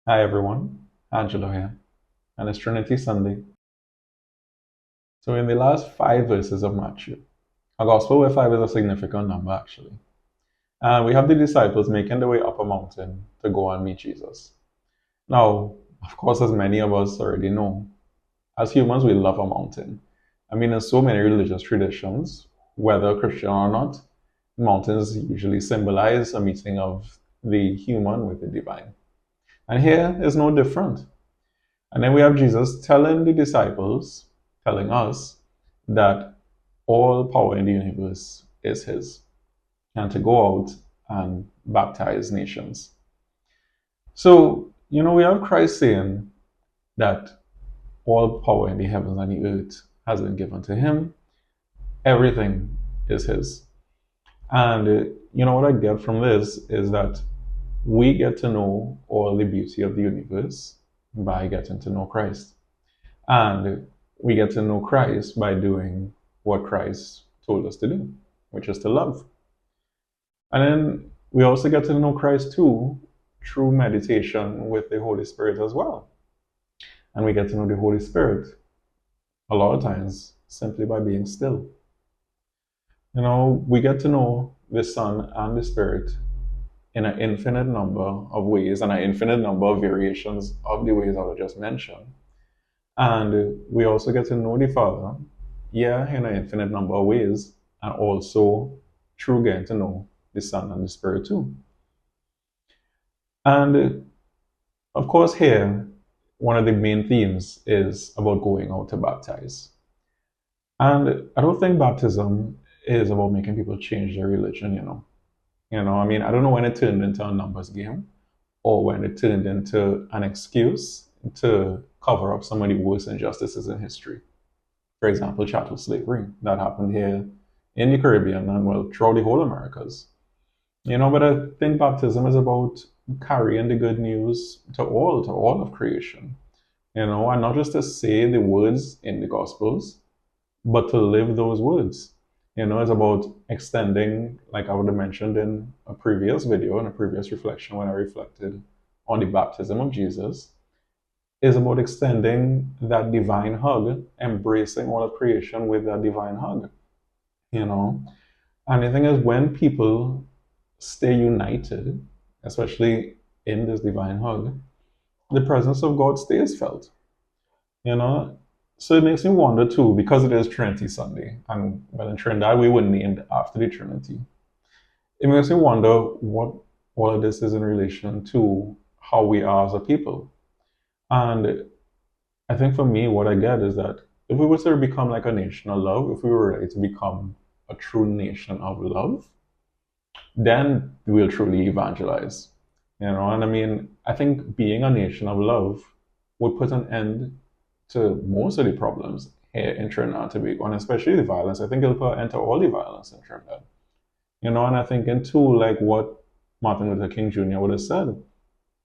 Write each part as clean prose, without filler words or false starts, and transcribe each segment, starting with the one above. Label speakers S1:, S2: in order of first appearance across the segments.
S1: Hi everyone, Angelo here, and it's Trinity Sunday. So in the last five verses of Matthew, a gospel where five is a significant number actually, and we have the disciples making their way up a mountain to go and meet Jesus. Now, of course, as many of us already know, as humans we love a mountain. I mean, in so many religious traditions, whether Christian or not, mountains usually symbolize a meeting of the human with the divine. And here is no different. And then we have Jesus telling the disciples, telling us that all power in the universe is his, and to go out and baptize nations. So, we have Christ saying that all power in the heavens and the earth has been given to him. Everything is his. And what I get from this is that we get to know all the beauty of the universe by getting to know Christ. And we get to know Christ by doing what Christ told us to do, which is to love. And then we also get to know Christ too through meditation with the Holy Spirit as well. And we get to know the Holy Spirit a lot of times simply by being still. We get to know the Son and the Spirit in an infinite number of ways and an infinite number of variations of the ways I just mentioned. And we also get to know the Father, yeah, in an infinite number of ways, and also through getting to know the Son and the Spirit too. And of course, here, one of the main themes is about going out to baptize. And I don't think baptism is about making people change their religion. I mean, I don't know when it turned into a numbers game or when it turned into an excuse to cover up some of the worst injustices in history. For example, chattel slavery that happened here in the Caribbean and well throughout the whole Americas. But I think baptism is about carrying the good news to all of creation. And not just to say the words in the Gospels, but to live those words. It's about extending, like I would have mentioned in a previous video, in a previous reflection when I reflected on the baptism of Jesus, is about extending that divine hug, embracing all of creation with that divine hug. You know, and the thing is, when people stay united, especially in this divine hug, the presence of God stays felt. You know, so it makes me wonder too, because it is Trinity Sunday, and well, in Trinidad we were named after the Trinity. It makes me wonder what all of this is in relation to how we are as a people. And I think for me, what I get is that if we were to become like a nation of love, if we were ready to become a true nation of love, then we'll truly evangelize. And I mean, I think being a nation of love would put an end to most of the problems here in Trinidad and Tobago, and especially the violence. I think it'll put an end to all the violence in Trinidad. And I think in too, like what Martin Luther King Jr. would have said,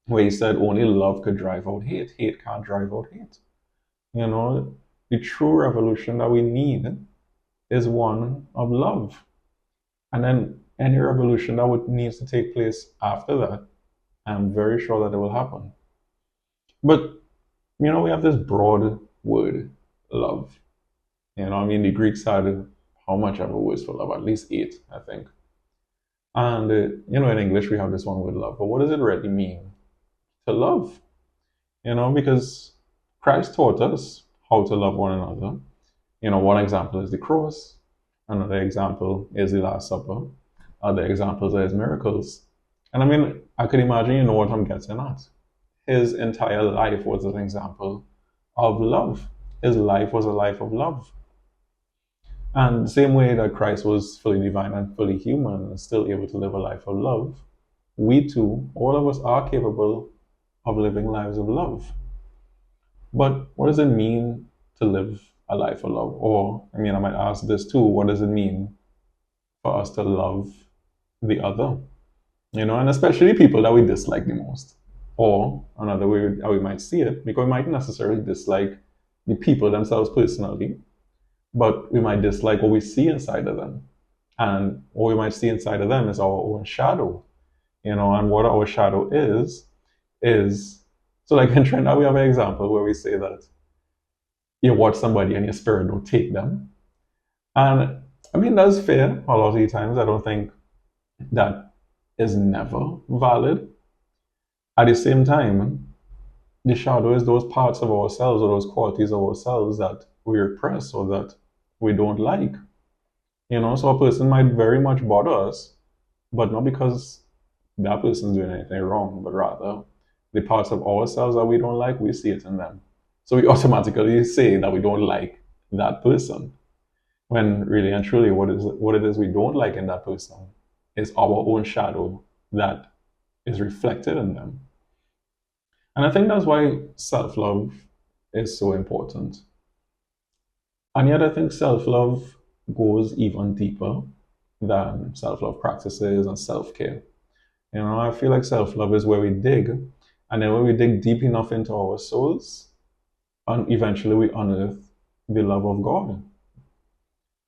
S1: where he said only love could drive out hate. Hate can't drive out hate. You know, the true revolution that we need is one of love. And then any revolution that would needs to take place after that, I'm very sure that it will happen. But we have this broad word, love. I mean, the Greeks had how much ever words for love? At least eight, I think. And in English we have this one word, love. But what does it really mean to love? Because Christ taught us how to love one another. One example is the cross. Another example is the Last Supper. Other examples are his miracles. And I mean, I could imagine you know what I'm getting at. His entire life was an example of love. His life was a life of love. And the same way that Christ was fully divine and fully human and still able to live a life of love, we too, all of us are capable of living lives of love. But what does it mean to live a life of love? Or, I mean, I might ask this too, what does it mean for us to love the other? And especially people that we dislike the most. Or another way that we might see it, because we might necessarily dislike the people themselves personally, but we might dislike what we see inside of them. And what we might see inside of them is our own shadow. And what our shadow is So like in Trinidad, we have an example where we say that you watch somebody and your spirit don't take them. And I mean, that's fair a lot of the times. I don't think that is never valid. At the same time, the shadow is those parts of ourselves or those qualities of ourselves that we repress or that we don't like. So a person might very much bother us, but not because that person's doing anything wrong, but rather the parts of ourselves that we don't like, we see it in them. So we automatically say that we don't like that person. When really and truly what it is we don't like in that person is our own shadow that is reflected in them. And I think that's why self-love is so important. And yet I think self-love goes even deeper than self-love practices and self-care. I feel like self-love is where we dig, and then when we dig deep enough into our souls, and eventually we unearth the love of God.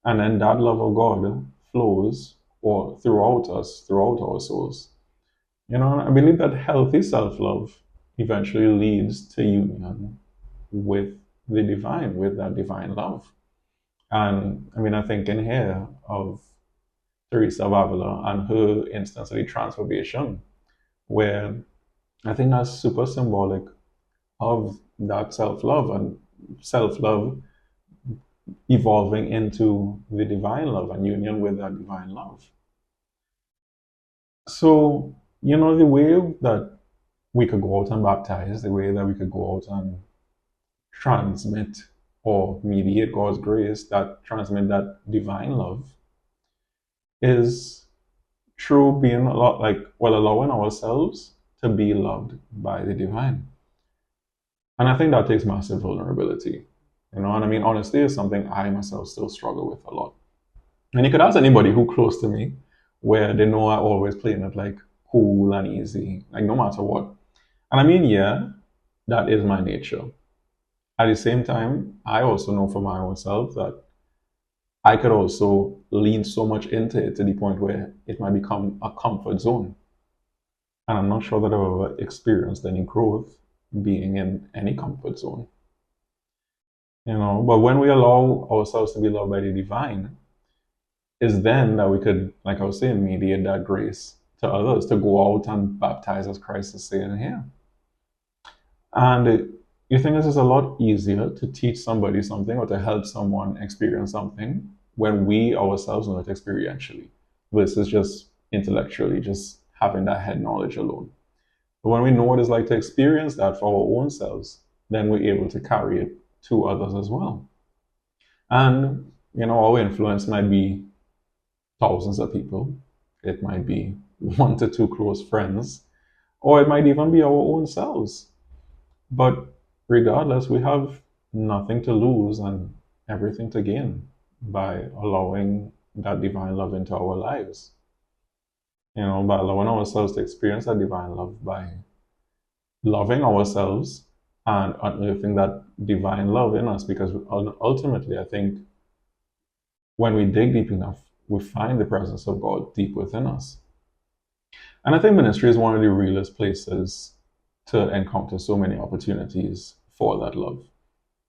S1: And then that love of God flows or throughout us, throughout our souls. I believe that healthy self-love eventually leads to union with the divine, with that divine love. And I mean, I think in here of Teresa of Avila and her instance of the transformation, where I think that's super symbolic of that self-love and self-love evolving into the divine love and union with that divine love. So, the way that we could go out and baptize, the way that we could go out and transmit or mediate God's grace, that transmit that divine love, is through being a lot like, well, allowing ourselves to be loved by the divine. And I think that takes massive vulnerability. And I mean, honestly, it's something I myself still struggle with a lot. And you could ask anybody who close to me, where they know I always playing it like cool and easy, like no matter what. And I mean, yeah, that is my nature. At the same time, I also know for my own self that I could also lean so much into it to the point where it might become a comfort zone. And I'm not sure that I've ever experienced any growth being in any comfort zone. But when we allow ourselves to be loved by the divine, is then that we could, like I was saying, mediate that grace to others to go out and baptize as Christ is saying here. And you think this is a lot easier to teach somebody something or to help someone experience something when we ourselves know it experientially versus just intellectually, just having that head knowledge alone. But when we know what it's like to experience that for our own selves, then we're able to carry it to others as well. And, our influence might be thousands of people. It might be 1 to 2 close friends, or it might even be our own selves. But regardless, we have nothing to lose and everything to gain by allowing that divine love into our lives. By allowing ourselves to experience that divine love, by loving ourselves and unearthing that divine love in us. Because ultimately, I think when we dig deep enough, we find the presence of God deep within us. And I think ministry is one of the realest places to encounter so many opportunities for that love,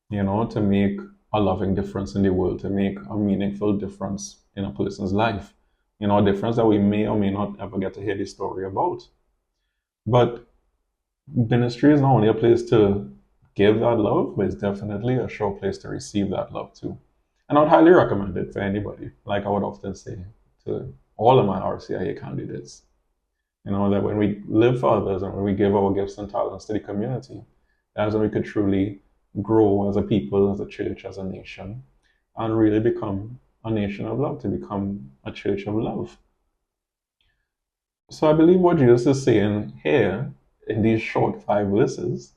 S1: to make a loving difference in the world, to make a meaningful difference in a person's life, a difference that we may or may not ever get to hear the story about. But ministry is not only a place to give that love, but it's definitely a sure place to receive that love too. And I would highly recommend it for anybody. Like I would often say to all of my RCIA candidates, that when we live for others and when we give our gifts and talents to the community, that's when we could truly grow as a people, as a church, as a nation, and really become a nation of love, to become a church of love. So I believe what Jesus is saying here in these short 5 verses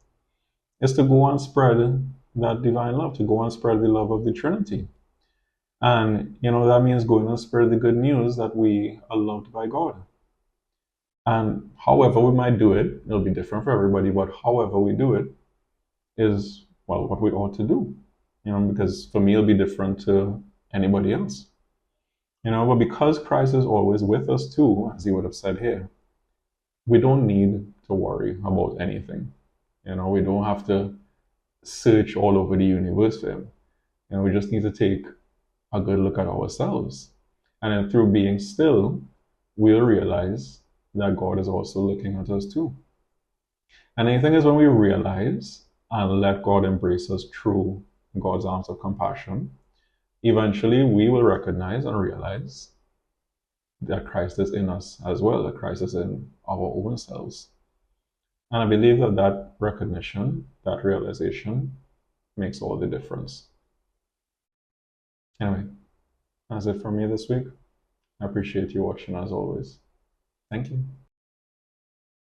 S1: is to go and spread that divine love, to go and spread the love of the Trinity. And, that means going and spread the good news that we are loved by God. And however we might do it, it'll be different for everybody, but however we do it is, well, what we ought to do. Because for me, it'll be different to anybody else. But because Christ is always with us too, as he would have said here, we don't need to worry about anything. We don't have to search all over the universe for him. We just need to take a good look at ourselves. And then through being still, we'll realize that God is also looking at us too. And the thing is, when we realize and let God embrace us through God's arms of compassion, eventually we will recognize and realize that Christ is in us as well, that Christ is in our own selves. And I believe that that recognition, that realization, makes all the difference. Anyway, that's it for me this week. I appreciate you watching as always. Thank you.